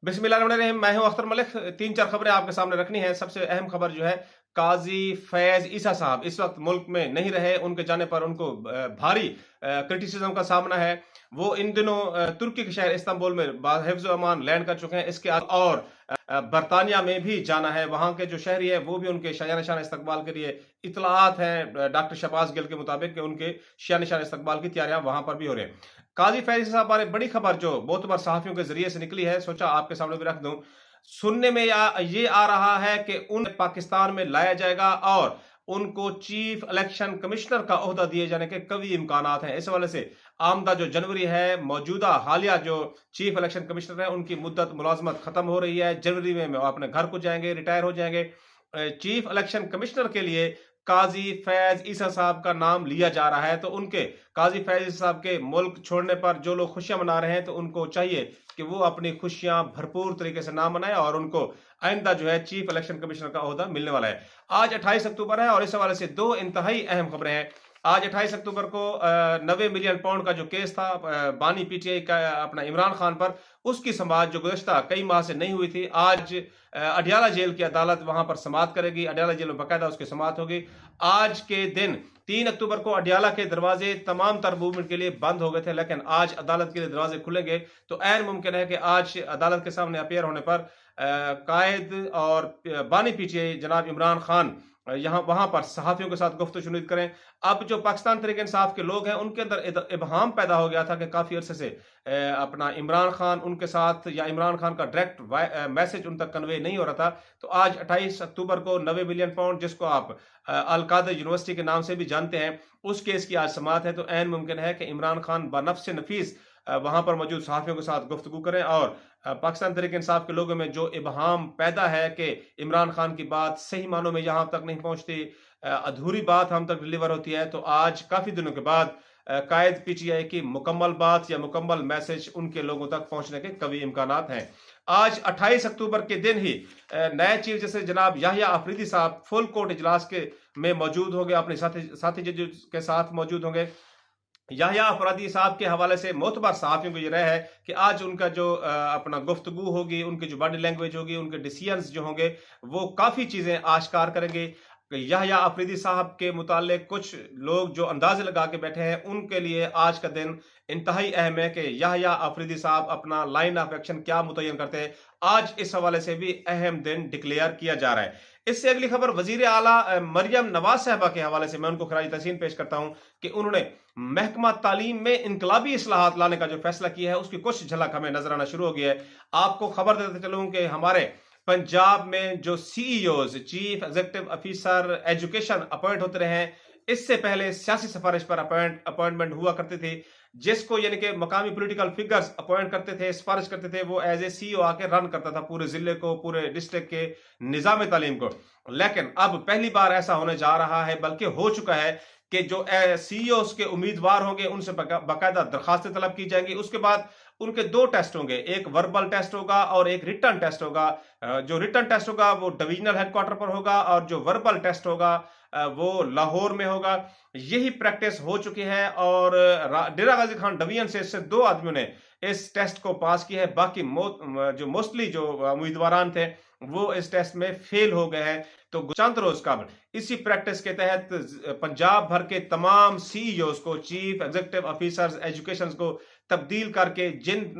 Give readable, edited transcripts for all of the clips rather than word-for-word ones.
बिस्मिल्लाहिर्रहमानिर्रहीम। मैं हूं अख्तर मलिक। 3-4 खबरें आपके सामने रखनी है। सबसे अहम खबर जो है, काजी फैज ईसा साहब इस वक्त मुल्क में नहीं रहे। उनके जाने पर उनको भारी क्रिटिसिज्म का सामना है। वो इन दिनों तुर्की के शहर इस्तांबुल में हिफ्ज अमान लैंड कर चुके हैं। इसके और बरतानिया में भी जाना है। वहां के जो शहरी है वो भी उनके शाया निशान इस्तकबाल के लिए इतलात हैं डॉक्टर शहबाज गिल के मुताबिक कि उनके शाया निशान इस्तकबाल की तैयारियां वहां पर भी हो रही हैं। काजी फैज साहब बारे बड़ी खबर जो मोतबर सहाफियों के जरिए से निकली है, सोचा आपके सामने भी रख दूं। सुनने में ये आ रहा है कि उन पाकिस्तान में लाया जाएगा और उनको चीफ इलेक्शन कमिश्नर का ओहदा दिए जाने के कवी इम्कानात हैं। इस हवाले से आमदा जो जनवरी है, मौजूदा हालिया जो चीफ इलेक्शन कमिश्नर है उनकी मुद्दत मुलाजमत खत्म हो रही है। जनवरी में वो अपने घर को जाएंगे, रिटायर हो जाएंगे। चीफ इलेक्शन कमिश्नर के लिए काजी फैज ईसा साहब का नाम लिया जा रहा है। तो उनके काजी फैज ईसा साहब के मुल्क छोड़ने पर जो लोग खुशियां मना रहे हैं, तो उनको चाहिए कि वो अपनी खुशियां भरपूर तरीके से ना मनाएं और उनको आइंदा जो है चीफ इलेक्शन कमिश्नर का ओहदा मिलने वाला है। आज 28 अक्टूबर है और इस हवाले से दो इंतहाई अहम खबरें हैं। आज 28 अक्टूबर को 90 मिलियन पाउंड का जो केस था बानी पीटीआई का अपना इमरान खान पर, उसकी समाअत जो गुज़श्ता कई माह से नहीं हुई थी, आज अडियाला जेल की अदालत वहां पर समाअत करेगी। अडियाला जेल में बाकायदा उसकी समाअत होगी। आज के दिन 3 अक्टूबर को अडियाला के दरवाजे तमाम तर मूवमेंट के लिए बंद हो गए थे, लेकिन आज अदालत के लिए दरवाजे खुलेंगे। तो ऐन मुमकिन है कि आज अदालत के सामने अपेयर होने पर कायद और बानी पीटीआई जनाब इमरान खान यहाँ वहां पर सहाफियों के साथ गुफ्तगू शुरू करें। अब जो पाकिस्तान तहरीक इंसाफ के लोग हैं उनके अंदर इबहाम पैदा हो गया था कि काफी अरसे से अपना इमरान खान उनके साथ या इमरान खान का डायरेक्ट मैसेज उन तक कन्वे नहीं हो रहा था। तो आज 28 अक्टूबर को 90 मिलियन पाउंड, जिसको आप अल कादर यूनिवर्सिटी के नाम से भी जानते हैं, उस केस की आज समाअत है। तो ऐन मुमकिन है कि इमरान खान बनफ्स नफीस वहां पर मौजूद सहाफियों के साथ गुफ्तगू करें और पाकिस्तान तहरीक इंसाफ के लोगों में जो इबहाम पैदा है कि इमरान खान की बात सही मानों में यहाँ तक नहीं पहुंचती, अधूरी बात हम तक डिलीवर होती है। तो आज काफी दिनों के बाद कायद पीटीआई की मुकम्मल बात या मुकम्मल मैसेज उनके लोगों तक पहुंचने के कभी इम्कानात हैं। आज 28 अक्टूबर के दिन ही नए चीफ जैसे जनाब याहिया अफरीदी साहब फुल कोर्ट इजलास के में मौजूद होंगे, अपने साथी जज के साथ मौजूद होंगे। याहिया अफरीदी साहब के हवाले से मोतबर सहाफियों को ये रहा है कि आज उनका जो अपना गुफ्तगू होगी, उनकी जो बॉडी लैंग्वेज होगी, उनके डिसीजंस जो होंगे, वो काफ़ी चीज़ें आश्कार करेंगे। याहिया अफरीदी साहब के मुतालिक कुछ लोग जो अंदाजे लगा के बैठे हैं, उनके लिए आज का दिन इंतहाई अहम है कि याहिया अफरीदी साहब अपना लाइन ऑफ एक्शन क्या मुतय्यन करते हैं। आज इस हवाले से भी अहम दिन डिक्लेयर किया जा रहा है। इससे अगली खबर वजीर आला मरियम नवाज साहबा के हवाले से मैं उनको खराज तहसीन पेश करता हूं कि उन्होंने महकमा तालीम में इनकलाबी इस्लाहात लाने का जो फैसला किया है, उसकी कुछ झलक हमें नजर आना शुरू हो गया है। आपको खबर देते चलूं कि हमारे पंजाब में जो CEOs chief executive officer education appoint होते रहे हैं, इससे पहले सियासी सिफारिश पर अपॉइंटमेंट हुआ करते थे, जिसको यानी कि मकामी पॉलिटिकल फिगर्स अपॉइंट करते थे, सिफारिश करते थे। वो एज ए सीईओ आके रन करता था पूरे जिले को, पूरे डिस्ट्रिक्ट के निजाम तालीम को। लेकिन अब पहली बार ऐसा होने जा रहा है, बल्कि हो चुका है कि जो सीईओ के उम्मीदवार होंगे उनसे बाकायदा दरखास्तें तलब की जाएंगी। उसके बाद उनके दो टेस्ट होंगे, एक वर्बल टेस्ट होगा और एक रिटर्न टेस्ट होगा। जो रिटर्न टेस्ट होगा वो डिवीजनल हेडक्वार्टर पर होगा और जो वर्बल टेस्ट होगा वो लाहौर में होगा। यही प्रैक्टिस हो चुकी है और डेरा गाजी खान डिवीजन से इससे 2 आदमियों ने इस टेस्ट को पास किया है। बाकी जो मोस्टली जो उम्मीदवार थे वो इस टेस्ट में फेल हो गए हैं। तो चंद रोज कबल इसी प्रैक्टिस के तहत पंजाब भर के तमाम सीईओज को, चीफ एग्जीक्यूटिव ऑफिसर्स एजुकेशन को तब्दील करके जिन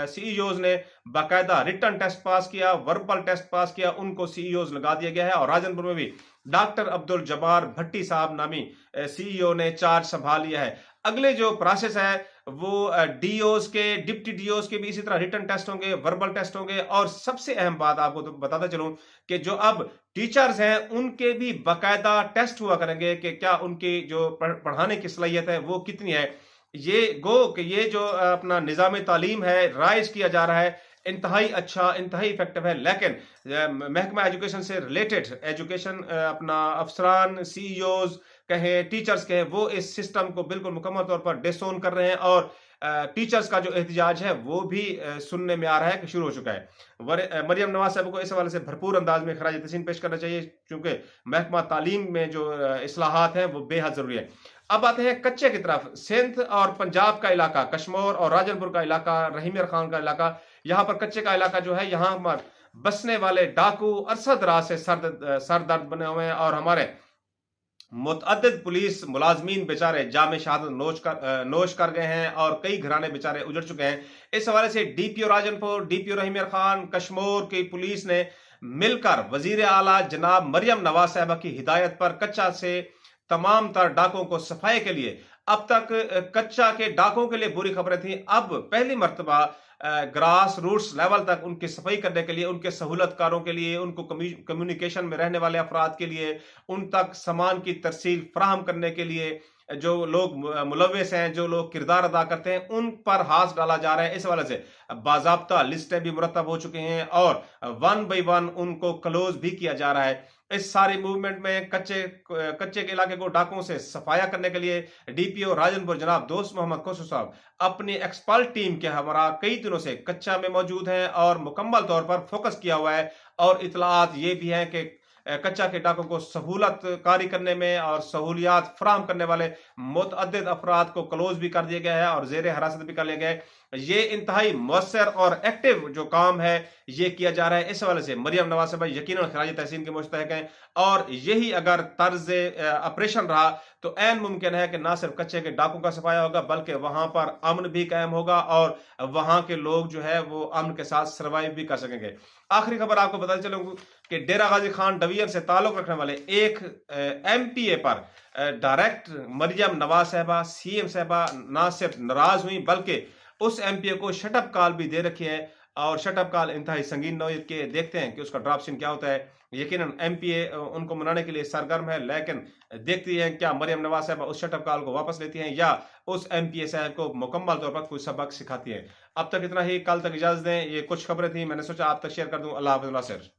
सीईओज ने बाकायदा रिटर्न टेस्ट पास किया, वर्बल टेस्ट पास किया, उनको सीईओज लगा दिया गया है। और राजनपुर में भी डॉक्टर अब्दुल जब्बार भट्टी साहब नामी सीईओ ने चार्ज संभाल लिया है। अगले जो प्रोसेस है वो डीओज के, डिप्टी डीओज के भी इसी तरह रिटर्न टेस्ट होंगे, वर्बल टेस्ट होंगे। और सबसे अहम बात आपको तो बताता चलूं कि जो अब टीचर्स हैं उनके भी बाकायदा टेस्ट हुआ करेंगे कि क्या उनकी जो पढ़ाने की सलाहियत है वो कितनी है। ये गो कि ये जो अपना निज़ाम तालीम है राइज किया जा रहा है, इंतहाई अच्छा, इंतहाई इफेक्टिव है। लेकिन महकमा एजुकेशन से रिलेटेड एजुकेशन अपना अफसरान, सीईओज कहें, टीचर्स कहें, वो इस सिस्टम को बिल्कुल मुकम्मल तौर पर डिसोन कर रहे हैं और टीचर्स का जो एहतजाज है वो भी सुनने में आ रहा है कि शुरू हो चुका है। मरियम नवाज साहब को इस हवाले से भरपूर अंदाज में खराज तहसीन पेश करना चाहिए, क्योंकि महकमा तालीम में जो इस्लाहात हैं वो बेहद जरूरी है। अब आते हैं कच्चे की तरफ। सिंध और पंजाब का इलाका, कश्मीर और राजनपुर का इलाका, रहीम यार खान का इलाका, यहाँ पर कच्चे का इलाका जो है, यहाँ पर बसने वाले डाकू अरसा दराज से सरदर्द बने हुए हैं, और हमारे मुतअद्दिद पुलिस मुलाजमीन बेचारे जामे शहादत नोश कर गए हैं, और कई घराने बेचारे उजड़ चुके हैं। इस हवाले से डीपीओ राजनपुर, डीपीओ रहीम यार खान, कश्मीर की पुलिस ने मिलकर वजीर आला जनाब मरियम नवाज साहिबा की हिदायत पर कच्चा से तमाम तर डाकों को सफाई के लिए, अब तक कच्चा के डाकों के लिए बुरी खबरें थी, अब पहली मर्तबा ग्रास रूट्स लेवल तक उनकी सफाई करने के लिए, उनके सहूलतकारों के लिए, उनको कम्युनिकेशन में रहने वाले अफराद के लिए, उन तक सामान की तरसील फराहम करने के लिए, जो लोग मुलव्वस हैं, जो लोग किरदार अदा करते हैं, उन पर हाथ डाला जा रहा है। इस हवाले से बाज़ाब्ता लिस्टें भी मुरतब हो चुकी हैं, और वन बाई वन उनको क्लोज भी किया जा रहा है। इस सारी मूवमेंट में कच्चे के इलाके को डाकुओं से सफाया करने के लिए डीपीओ राजनपुर जनाब दोस्त मोहम्मद खुसरो साहब अपनी एक्सपर्ट टीम के हमरा कई दिनों से कच्चा में मौजूद हैं, और मुकम्मल तौर पर फोकस किया हुआ है। और इतलात ये भी हैं कि कच्चा के डाकों को सहूलत कारी करने में और सहूलियात फराहम करने वाले मुतअद्दिद अफराद को क्लोज भी कर दिया गया है, और जेर हिरासत भी कर लिया गया है। ये इंतहाई मौसर और एक्टिव जो काम है ये किया जा रहा है। इस हवाले से मरियम नवाज साहिबा यकीनन खराज तहसीन के मुस्तहक हैं, और यही अगर तर्ज ऑपरेशन रहा तो ऐन मुमकिन है कि ना सिर्फ कच्चे के डाकों का सफाया होगा, बल्कि वहां पर अमन भी कायम होगा, और वहां के लोग जो है वो अमन के साथ सर्वाइव भी कर सकेंगे। आखिरी खबर आपको बताते चलूँ कि डेरा गाजी खान डिवीजन से ताल्लुक रखने वाले एक एमपीए पर डायरेक्ट मरियम नवाज साहिबा, सीएम साहिबा ना सिर्फ नाराज हुई, बल्कि उस एमपीए को शटअप कॉल भी दे रखी है, और शटअप कॉल इंतहाई संगीन नौयत के। देखते हैं कि उसका ड्रॉप सीन क्या होता है। यकीनन एमपीए उनको मनाने के लिए सरगर्म है, लेकिन देखती हैं क्या मरियम नवाज साहब उस शटअप कॉल को वापस लेती हैं, या उस एमपीए साहब को मुकम्मल तौर पर कोई सबक सिखाती हैं। अब तक इतना ही, कल तक इजाजत दें। ये कुछ खबरें थी, मैंने सोचा आप तक शेयर कर दूं। अल्लाह हाफ़िज़ नासिर।